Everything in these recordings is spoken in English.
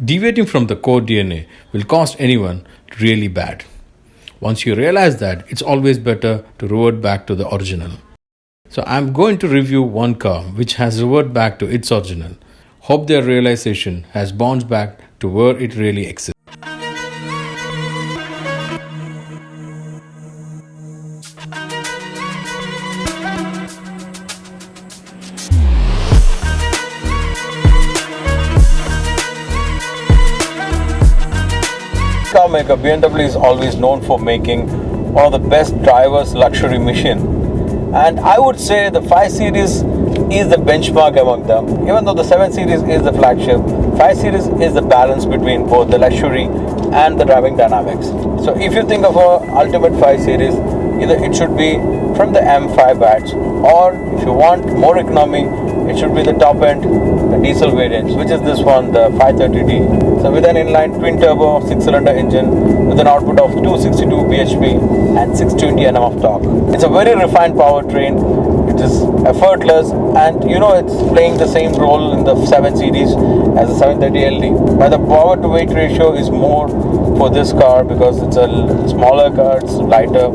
Deviating from the core DNA will cost anyone really bad. Once you realize that, it's always better to revert back to the original. So I'm going to review one car which has reverted back to its original. Hope their realization has bounced back to where it really exists. Car maker BMW is always known for making one of the best driver's luxury machine, and I would say the 5 Series is the benchmark among them. Even though the 7 Series is the flagship, 5 Series is the balance between both the luxury and the driving dynamics. So if you think of a ultimate 5 Series, either it should be from the M5 batch, or if you want more economy, it should be the top end, the diesel variants, which is this one, the 530D. So with an inline twin turbo 6-cylinder engine with an output of 262 bhp and 620 Nm of torque. It's a very refined powertrain. It is effortless, and it's playing the same role in the 7 Series as the 730LD. But the power to weight ratio is more for this car because it's a smaller car, it's lighter,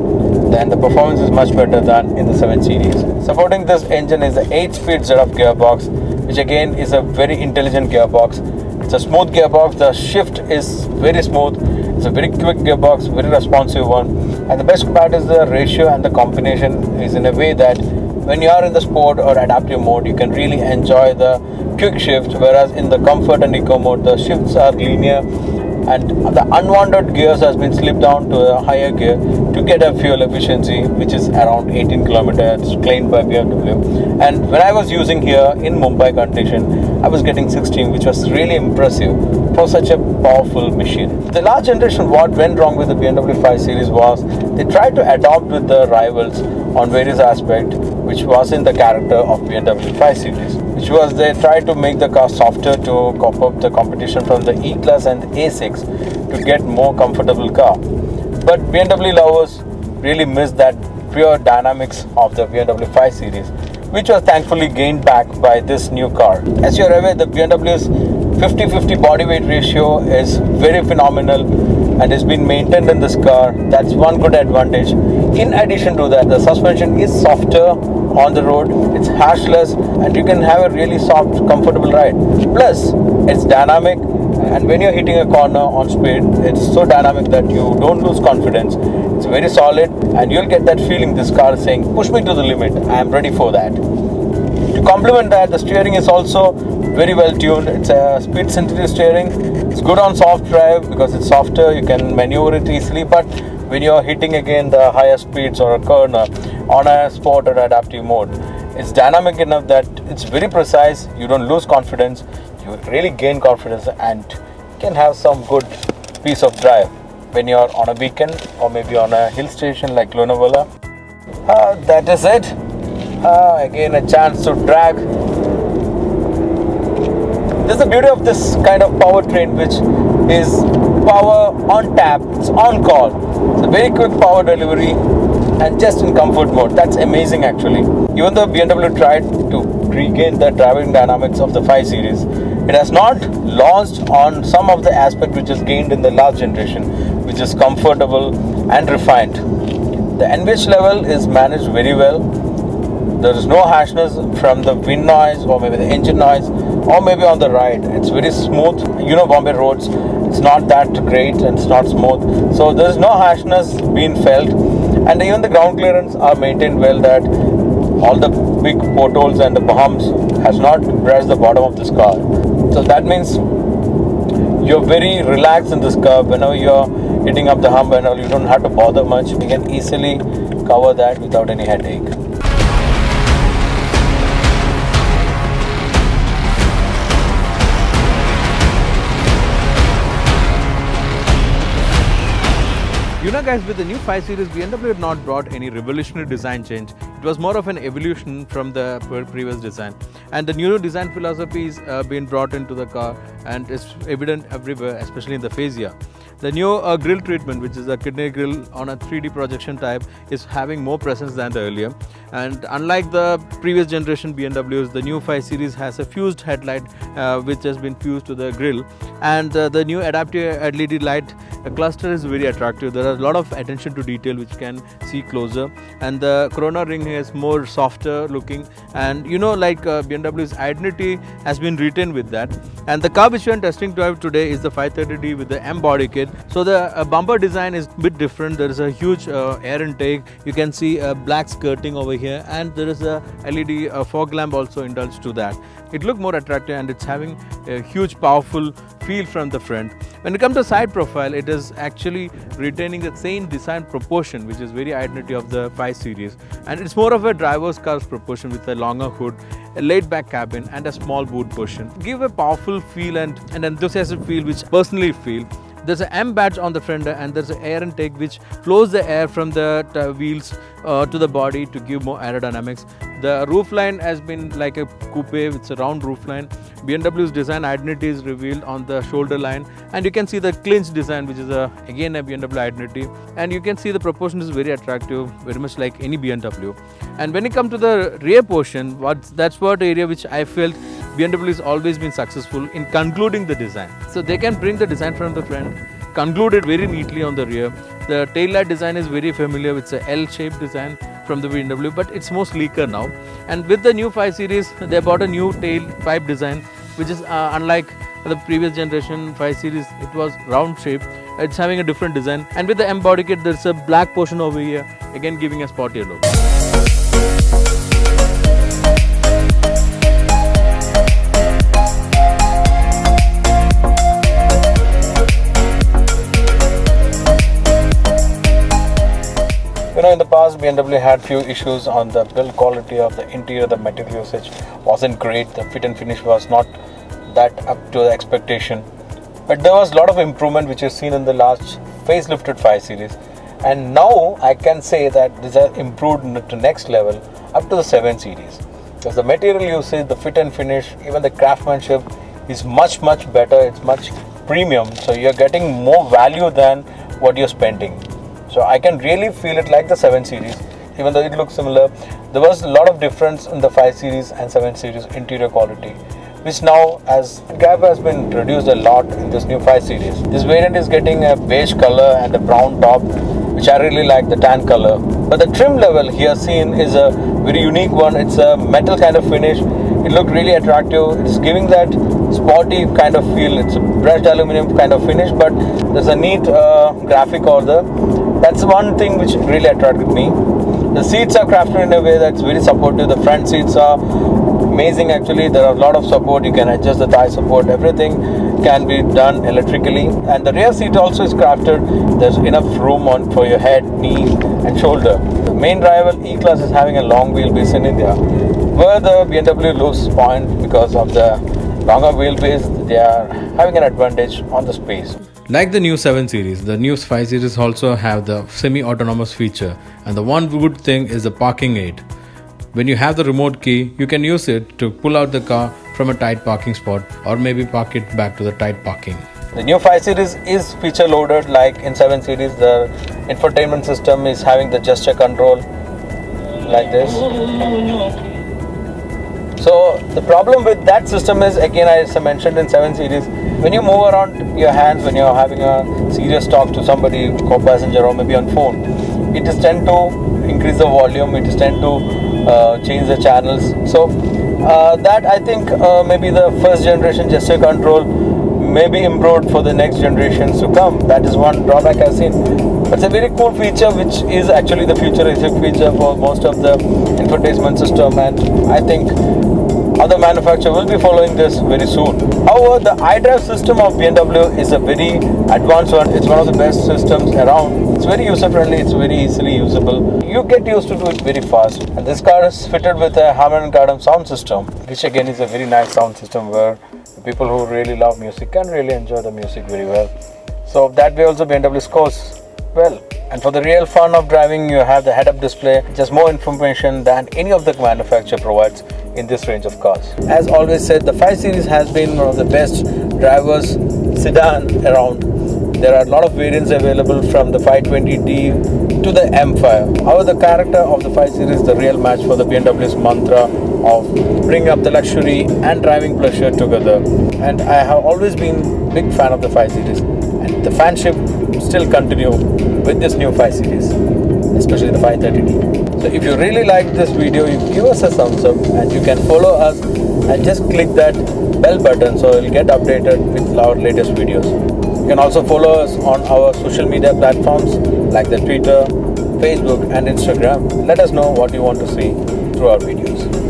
then the performance is much better than in the 7 Series. Supporting this engine is the 8-speed ZF gearbox, which again is a very intelligent gearbox. It's a smooth gearbox. The shift is very smooth. It's a very quick gearbox, very responsive one. And the best part is the ratio and the combination is in a way that when you are in the sport or adaptive mode, you can really enjoy the quick shift, whereas in the comfort and eco mode, the shifts are linear and the unwanted gears has been slipped down to a higher gear to get a fuel efficiency which is around 18 kilometers claimed by BMW. And when I was using here in Mumbai condition, I was getting 16, which was really impressive for such a powerful machine. The last generation, what went wrong with the BMW 5 Series was they tried to adopt with the rivals on various aspects, which was in the character of BMW 5 Series, which was they tried to make the car softer to cope up the competition from the E-Class and A6 to get more comfortable car. But BMW lovers really missed that pure dynamics of the BMW 5 Series, which was thankfully gained back by this new car. As you're aware, the BMW's 50-50 body weight ratio is very phenomenal and has been maintained in this car. That's one good advantage. In addition to that, the suspension is softer on the road, it's hashless, and you can have a really soft, comfortable ride. Plus, it's dynamic, and when you're hitting a corner on speed, it's so dynamic that you don't lose confidence. It's very solid, and you'll get that feeling this car is saying, push me to the limit, I am ready for that. To complement that, the steering is also very well tuned. It's a speed sensitive steering. It's good on soft drive because it's softer, you can maneuver it easily, but when you're hitting again the higher speeds or a corner on a sport or adaptive mode, it's dynamic enough that it's very precise. You don't lose confidence, you really gain confidence, and you can have some good piece of drive when you're on a weekend or maybe on a hill station like Lonavala. That is it. Again, a chance to drag. This is the beauty of this kind of powertrain, which is power on tap, it's on call. It's a very quick power delivery and just in comfort mode. That's amazing actually. Even though BMW tried to regain the driving dynamics of the 5 Series, it has not launched on some of the aspects which is gained in the last generation, which is comfortable and refined. The NVH level is managed very well. There is no harshness from the wind noise or maybe the engine noise or maybe on the ride. It's very smooth. Bombay roads, it's not that great and it's not smooth. So there is no harshness being felt, and even the ground clearance are maintained well, that all the big potholes and the bumps has not brushed the bottom of this car. So that means you're very relaxed in this car. Whenever you're hitting up the hump and all, you don't have to bother much. You can easily cover that without any headache. Guys, with the new 5 Series, BMW had not brought any revolutionary design change. It was more of an evolution from the previous design. And the new design philosophy is being brought into the car, and it's evident everywhere, especially in the fascia. The new grille treatment, which is a kidney grille on a 3D projection type, is having more presence than the earlier. And unlike the previous generation BMWs, the new 5 Series has a fused headlight which has been fused to the grille, and the new adaptive LED light cluster is very attractive. There are a lot of attention to detail which you can see closer, and the corona ring is more softer looking, and like BMW's identity has been retained with that. And the car which we are testing drive today is the 530D with the M body kit. So the bumper design is a bit different. There is a huge air intake. You can see a black skirting over here, and there is a LED fog lamp also indulged to that. It looks more attractive, and it's having a huge powerful feel from the front. When it comes to side profile, it is actually retaining the same design proportion, which is very identity of the 5 Series, and it's more of a driver's car's proportion with a longer hood, a laid back cabin and a small boot portion. Give a powerful feel and an enthusiastic feel which personally feel. There's an M badge on the fender, and there's an air intake which flows the air from the wheels to the body to give more aerodynamics. The roofline has been like a coupe, it's a round roofline. BMW's design identity is revealed on the shoulder line, and you can see the clinch design, which is again a BMW identity, and you can see the proportion is very attractive, very much like any BMW. And when it comes to the rear portion, that's what area which I felt BMW has always been successful in concluding the design. So they can bring the design from the front, conclude it very neatly on the rear. The tail light design is very familiar. It's a L-shaped design from the BMW, but it's more sleeker now. And with the new 5 Series, they bought a new tail pipe design, which is unlike the previous generation 5 Series. It was round shaped. It's having a different design. And with the M body kit, there's a black portion over here, again giving a sportier look. In the past, BMW had few issues on the build quality of the interior. The material usage wasn't great. The fit and finish was not that up to the expectation. But there was a lot of improvement which is seen in the last facelifted 5 Series. And now I can say that these are improved to next level up to the 7 Series. Because the material usage, the fit and finish, even the craftsmanship is much better. It's much premium. So you're getting more value than what you're spending. So I can really feel it like the 7 Series, even though it looks similar. There was a lot of difference in the 5 Series and 7 Series interior quality, which now as gap has been reduced a lot in this new 5 Series. This variant is getting a beige color and a brown top, which I really like, the tan color. But the trim level here seen is a very unique one. It's a metal kind of finish. It looked really attractive. It's giving that sporty kind of feel. It's a brushed aluminum kind of finish, but there's a neat graphic that's one thing which really attracted me. The seats are crafted in a way that's very supportive. The front seats are amazing actually. There are a lot of support. You can adjust the thigh support. Everything can be done electrically. And the rear seat also is crafted. There's enough room for your head, knee and shoulder. The main rival E-Class is having a long wheelbase in India, where the BMW loses point because of the longer wheelbase. They are having an advantage on the space. Like the new 7 Series, the new 5 Series also have the semi-autonomous feature, and the one good thing is the parking aid. When you have the remote key, you can use it to pull out the car from a tight parking spot or maybe park it back to the tight parking. The new 5 Series is feature loaded like in 7 Series. The infotainment system is having the gesture control like this. So the problem with that system is, again as I mentioned in 7 Series, when you move around your hands, when you're having a serious talk to somebody, co-passenger or maybe on phone, it is tend to increase the volume, it is tend to change the channels. So that I think maybe the first generation gesture control may be improved for the next generations to come. That is one drawback I've seen. But it's a very cool feature which is actually the futuristic feature for most of the infotainment system, and I think other manufacturers will be following this very soon. However, the iDrive system of BMW is a very advanced one. It's one of the best systems around. It's very user friendly, it's very easily usable. You get used to it very fast. And this car is fitted with a Harman Kardon sound system, which again is a very nice sound system where the people who really love music can really enjoy the music very well. So that way also BMW scores well. And for the real fun of driving, you have the head-up display, just more information than any of the manufacturer provides in this range of cars. As always said, the 5 Series has been one of the best drivers sedan around. There are a lot of variants available from the 520D to the M5. However, the character of the 5 Series is the real match for the BMW's Mantra of bringing up the luxury and driving pleasure together. And I have always been big fan of the 5 Series, and the fanship still continue with this new 5 Series, especially the 530D. So if you really like this video, you give us a thumbs up, and you can follow us and just click that bell button so you'll get updated with our latest videos. You can also follow us on our social media platforms like the Twitter, Facebook and Instagram. Let us know what you want to see through our videos.